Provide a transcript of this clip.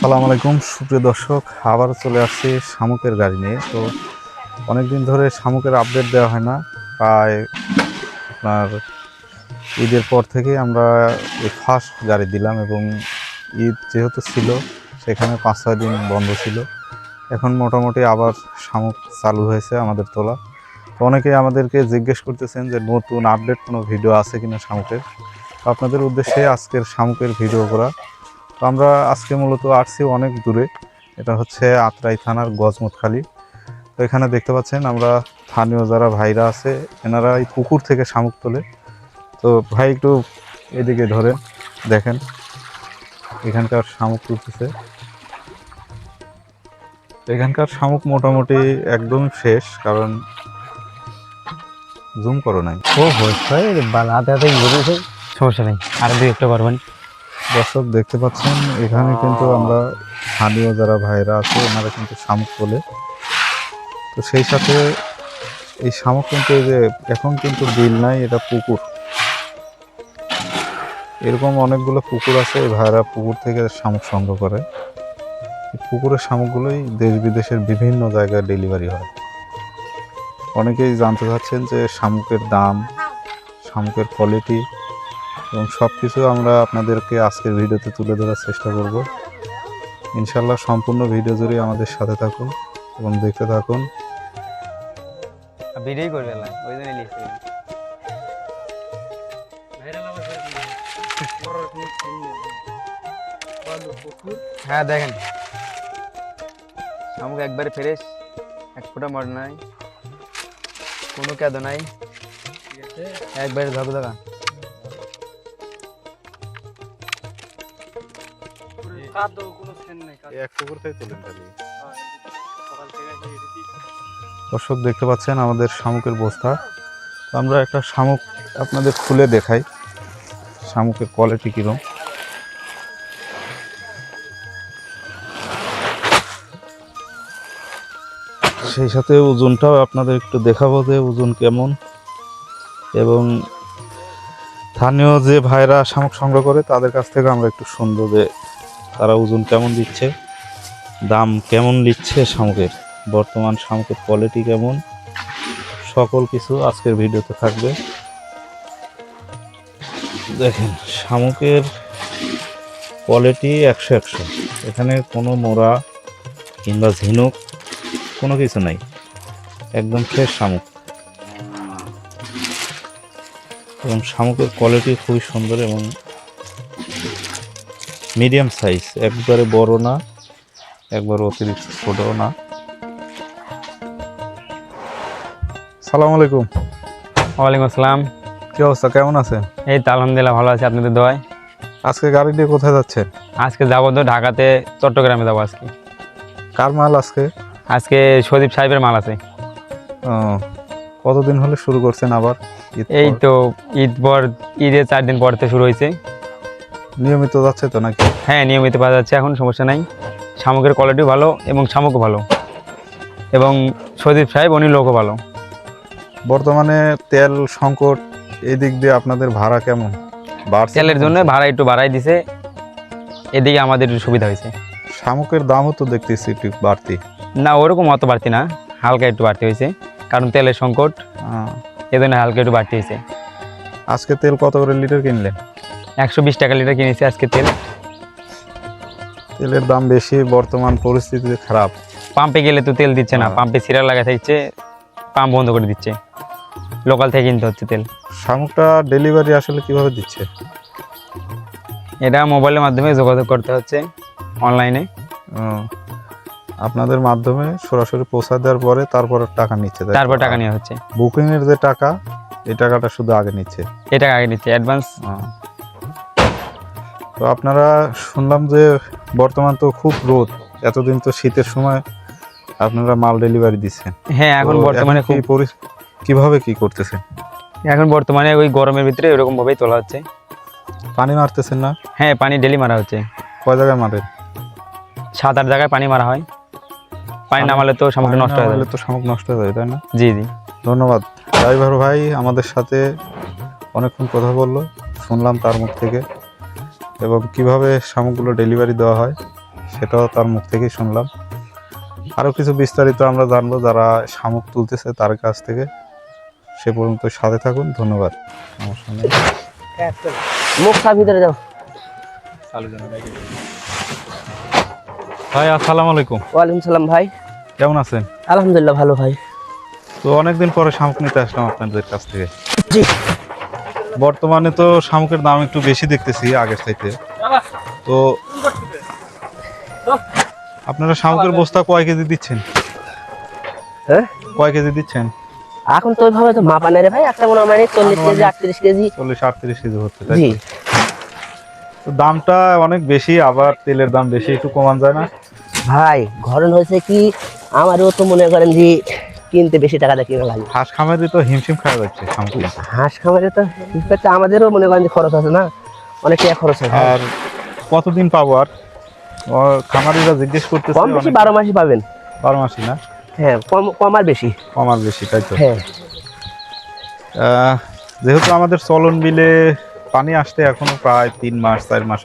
আসসালামু আলাইকুম সুপ্রিয় দর্শক, আবার চলে আসছি শামুকের গাড়ি নিয়ে। তো অনেকদিন ধরে শামুকের আপডেট দেওয়া হয় না। প্রায় আপনার ঈদের পর থেকে আমরা এই ফার্স্ট গাড়ি দিলাম, এবং ঈদ যেহেতু ছিল সেখানে 5-6 দিন বন্ধ ছিল। এখন মোটামুটি আবার শামুক চালু হয়েছে আমাদের তোলা। তো অনেকেই আমাদেরকে জিজ্ঞেস করতেছেন যে নতুন আপডেট কোনো ভিডিও আছে কিনা শামুকের। তো আপনাদের উদ্দেশ্যে আজকের শামুকের ভিডিও করা। তো আমরা আজকে মূলত আসছি অনেক দূরে, এটা হচ্ছে আত্রাই থানার গজমতখালি। তো এখানে দেখতে পাচ্ছেন আমরা স্থানীয় যারা ভাইরা আছে এনারা এই পুকুর থেকে শামুক তোলে। তো ভাই একটু এদিকে ধরেন, দেখেন এখানকার শামুক তুলতেছে। এখানকার শামুক মোটামুটি একদম শেষ, কারণ জুম করো নাই। হাতে হাতে ঘুরেছে, সমস্যা নেই, আর দুই একটা করবেন। দর্শক দেখতে পাচ্ছেন এখানে কিন্তু আমরা স্থানীয় যারা ভাইরা আছে ওনারা কিন্তু শামুক তোলে। তো সেই সাথে এই শামুক কিন্তু এই যে এখন কিন্তু বিল নাই, এটা পুকুর। এরকম অনেকগুলো পুকুর আছে, এই ভাইরা পুকুর থেকে শামুক সংগ্রহ করে। এই পুকুরের শামুকগুলোই দেশ বিদেশের বিভিন্ন জায়গায় ডেলিভারি হয়। অনেকেই জানতে চাচ্ছেন যে শামুকের দাম, শামুকের কোয়ালিটি এবং সব কিছু আমরা আপনাদেরকে আজকের ভিডিওতে তুলে ধরার চেষ্টা করব। ইনশাল্লাহ সম্পূর্ণ ভিডিও জুড়ে আমাদের সাথে থাকুন এবং দেখতে থাকুন। ভিডিওই করবে না, ওই জন্য লিখছি। হ্যাঁ দেখেন, শামুক একবারে ফ্রেশ, এক ফোঁটা মর নাই, কোনো কেদ নাই, একবারে ধকধকা। দর্শক দেখতে পাচ্ছেন আমাদের শামুকের বস্তা। তো আমরা একটা শামুক আপনাদের খুলে দেখাই শামুকের কোয়ালিটি কিরকম। সেই সাথে ওজনটাও আপনাদের একটু দেখাবো যে ওজন কেমন, এবং স্থানীয় যে ভাইরা শামুক সংগ্রহ করে তাদের কাছ থেকে আমরা একটু শুনবো যে তারা ওজন কেমন দিচ্ছে, দাম কেমন নিচ্ছে শামুকের, বর্তমান শামুকের কোয়ালিটি কেমন, সকল কিছু আজকের ভিডিওতে থাকবে। দেখেন শামুকের কোয়ালিটি 100-100, এখানে কোনো মোড়া কিংবা ঝিনুক কোনো কিছু নাই, একদম ফ্রেশ শামুক। এবং শামুকের কোয়ালিটি খুবই সুন্দর এবং মিডিয়াম সাইজ, একবারে বড় না একবার অতিরিক্ত ছোটও না। সালাম আলাইকুম। ওয়ালাইকুম আসসালাম। কি অবস্থা, কেমন আছেন? এই তো আলহামদুলিল্লাহ ভালো আছি, আপনাদের দোয়ায়। আজকে গাড়ি নিয়ে কোথায় যাচ্ছেন? আজকে যাবো তো ঢাকাতে, চট্টগ্রামে যাবো আজকে। কার মাল আজকে? আজকে সদীপ সাহেবের মাল আছে। কতদিন হলে শুরু করছেন আবার? এই তো ঈদের 4 দিন পর থেকে শুরু হয়েছে। নিয়মিত যাচ্ছে তো নাকি? হ্যাঁ নিয়মিত পাওয়া যাচ্ছে, এখন সমস্যা নাই। শামুকের কোয়ালিটিও ভালো এবং শামুকও ভালো, এবং সদীপ সাহেব উনি লোকও ভালো। বর্তমানে তেল সংকট, এই দিক দিয়ে আপনাদের ভাড়া কেমন বাড়ছে? তেলের জন্য ভাড়া একটু বাড়াই দিছে, এদিকে আমাদের একটু সুবিধা হয়েছে। শামুকের দামও তো দেখতেছি একটু বাড়তি। না ওরকম অত বাড়তি না, হালকা একটু বাড়তি হয়েছে, কারণ তেলের সংকট, এই জন্য হালকা একটু বাড়তি হয়েছে। আজকে তেল কত করে লিটার কিনলেন? 120 টাকা লিটার কিনেছি আজকে তেল। তেলের দাম বেশি, বর্তমান পরিস্থিতি খারাপ। পাম্পে গেলে তো তেল দিচ্ছে না, পাম্পে সিরিয়াল লাগা থাকছে, পাম্প বন্ধ করে দিচ্ছে, লোকাল থেকে কিনতে হচ্ছে তেল। শামুকটা ডেলিভারি আসলে কিভাবে দিচ্ছে? এটা মোবাইলের মাধ্যমে যোগাযোগ করতে হচ্ছে অনলাইনে। আপনাদের মাধ্যমে সরাসরি পৌঁছা দেওয়ার পরে তারপর টাকা নিচ্ছে, তারপর টাকা নেওয়া হচ্ছে। বুকিং এর যে টাকা, এই টাকাটা শুধু আগে নিচ্ছে? এই টাকা আগে নিচ্ছে অ্যাডভান্স। তো আপনারা শুনলাম যে বর্তমান তো খুব রোদ, এতদিন তো শীতের সময় আপনারা মাল ডেলিভারি দিচ্ছেন। হ্যাঁ এখন বর্তমানে কিভাবে কি করতেছেন? এখন বর্তমানে ওই গরমের ভিতরে এরকম ভাবেই তোলা হচ্ছে। পানি মারতেছেন না? হ্যাঁ পানি ডেলি মারা হচ্ছে। কয় জায়গায় মারেন? 7-8 জায়গায় পানি মারা হয়। পানি না মারলে তো শামুক নষ্ট হয়ে যাবে। তো শামুক নষ্ট হয়ে যায়, তাই না? জি জি। ধন্যবাদ ড্রাইভার ভাই, আমাদের সাথে অনেকক্ষণ কথা বললো, শুনলাম তার মুখ থেকে, এবং কিভাবে শামুকগুলো ডেলিভারি দেওয়া হয় সেটাও তার মুখ থেকেই শুনলাম। আরও কিছু বিস্তারিত আমরা জানবো যারা শামুক তুলতেছে তার কাছ থেকে। সে পর্যন্ত সাথে থাকুন, ধন্যবাদ। সমস্যা নেই। মুখটা ভিতরে যাও। ভাই আসসালামু আলাইকুম, ওয়ালাইকুম সালাম ভাই। কেমন আছেন? আলহামদুলিল্লাহ ভালো ভাই। তো অনেকদিন পরে শামুক নিতে আসলাম আপনাদের কাছ থেকে। জি। বর্তমানে তো শামুকের দাম একটু বেশি দেখতেছি আগের চাইতে। তো আপনারা শামুকের বস্তা কয় কেজি দিচ্ছেন? হ্যাঁ, কয় কেজি দিচ্ছেন? এখন তো ওইভাবে তো মাপা নেই রে ভাই, একটা মনে হয় 40 কেজি 38 কেজি। 40-38 কেজি হচ্ছে, তাই জি। তো? তো দামটা অনেক বেশি, আবার তেলের দাম বেশি, একটু কমান যায় না? ভাই ঘরন হয়েছে কি, আমারও তো মনে করেন যে কিনতে বেশি টাকা দিয়ে কিনা লাগে। হাঁস খামারে তো হিমশিম খাওয়া যাচ্ছে শামুক কিনতে। হাঁস খামারে তো ইফেক্ট আমাদেরও মনে করেন যে খরচ আছে না, অনেক টাকা খরচ হয়। আর কতদিন পাবো আর? খামারিরা জিজ্ঞেস করতেছে কম বেশি অনেক। 12 মাসই পাবেন। 12 মাসই না? হ্যাঁ, কম কম আর বেশি। কম আর বেশি, তাই তো? হ্যাঁ। যেহেতু আমাদের চলন বিলে পানি আসতে এখনো প্রায় 3 মাস 4 মাস